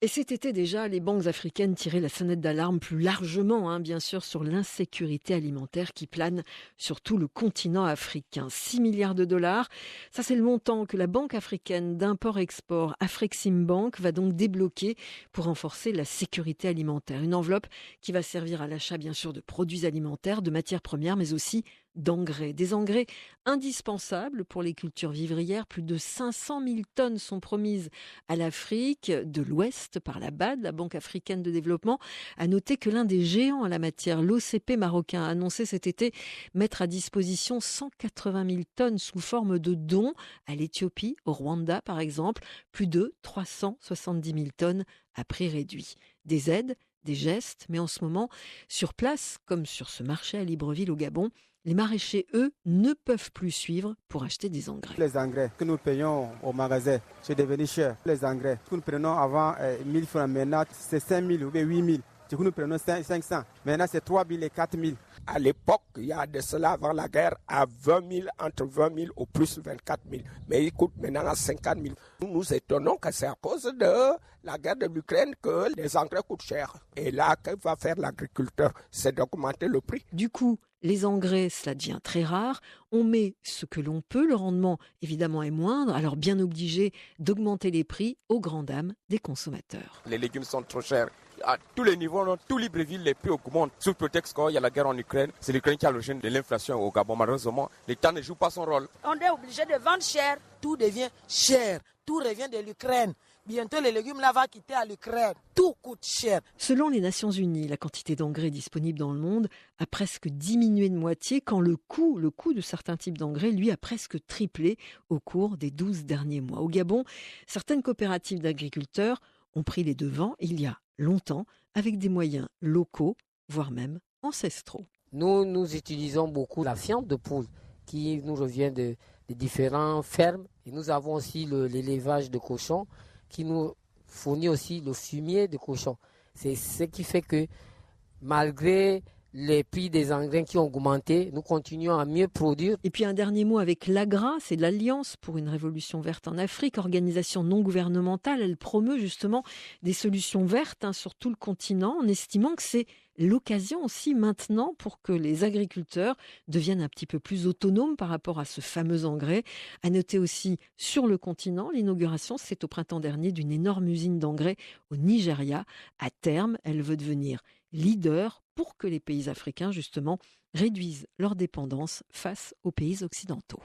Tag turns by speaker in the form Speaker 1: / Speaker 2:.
Speaker 1: Et cet été déjà, les banques africaines tiraient la sonnette d'alarme plus largement, bien sûr, sur l'insécurité alimentaire qui plane sur tout le continent africain. 6 milliards de dollars, ça c'est le montant que la Banque africaine d'import-export, Afreximbank, va donc débloquer pour renforcer la sécurité alimentaire. Une enveloppe qui va servir à l'achat, bien sûr, de produits alimentaires, de matières premières, mais aussi d'engrais. Des engrais indispensables pour les cultures vivrières. Plus de 500 000 tonnes sont promises à l'Afrique de l'Ouest par la BAD, la Banque africaine de développement. À noter que l'un des géants en la matière, l'OCP marocain, a annoncé cet été mettre à disposition 180 000 tonnes sous forme de dons à l'Éthiopie, au Rwanda par exemple, plus de 370 000 tonnes à prix réduit. Des aides, des gestes, mais en ce moment, sur place, comme sur ce marché à Libreville au Gabon, les maraîchers, eux, ne peuvent plus suivre pour acheter des engrais.
Speaker 2: Les engrais que nous payons au magasin, c'est devenu cher. Les engrais que nous prenons avant 1000 francs, maintenant c'est 5000 ou 8000. Du coup, nous prenons 500. Maintenant, c'est 3000 et 4000.
Speaker 3: À l'époque, il y a de cela avant la guerre, à 20 000, entre 20 000 au plus 24 000. Mais il coûte maintenant à 50 000. Nous nous étonnons que c'est à cause de la guerre de l'Ukraine que les engrais coûtent cher. Et là, que va faire l'agriculteur? C'est d'augmenter le prix.
Speaker 1: Du coup, les engrais, cela devient très rare. On met ce que l'on peut. Le rendement, évidemment, est moindre. Alors, bien obligé d'augmenter les prix aux grandes dames des consommateurs.
Speaker 4: Les légumes sont trop chers. À tous les niveaux, dans tous Libreville, les prix augmentent. Sous prétexte qu'il y a la guerre en Ukraine, c'est l'Ukraine qui a l'origine de l'inflation au Gabon. Malheureusement, l'État ne joue pas son rôle.
Speaker 5: On est obligé de vendre cher. Tout devient cher. Tout revient de l'Ukraine. Bientôt, les légumes là vont quitter à l'Ukraine. Tout coûte cher.
Speaker 1: Selon les Nations Unies, la quantité d'engrais disponible dans le monde a presque diminué de moitié quand le coût de certains types d'engrais, lui, a presque triplé au cours des 12 derniers mois. Au Gabon, certaines coopératives d'agriculteurs ont pris les devants il y a longtemps avec des moyens locaux, voire même ancestraux.
Speaker 6: Nous utilisons beaucoup la fiente de poule qui nous revient de différentes fermes. Et nous avons aussi l'élevage de cochons qui nous fournit aussi le fumier de cochon. C'est ce qui fait que malgré les prix des engrais qui ont augmenté, nous continuons à mieux produire.
Speaker 1: Et puis un dernier mot avec l'AGRA, c'est l'Alliance pour une révolution verte en Afrique, organisation non gouvernementale. Elle promeut justement des solutions vertes sur tout le continent en estimant que c'est l'occasion aussi maintenant pour que les agriculteurs deviennent un petit peu plus autonomes par rapport à ce fameux engrais. À noter aussi sur le continent, l'inauguration, c'est au printemps dernier d'une énorme usine d'engrais au Nigeria. À terme, elle veut devenir leader pour que les pays africains, justement, réduisent leur dépendance face aux pays occidentaux.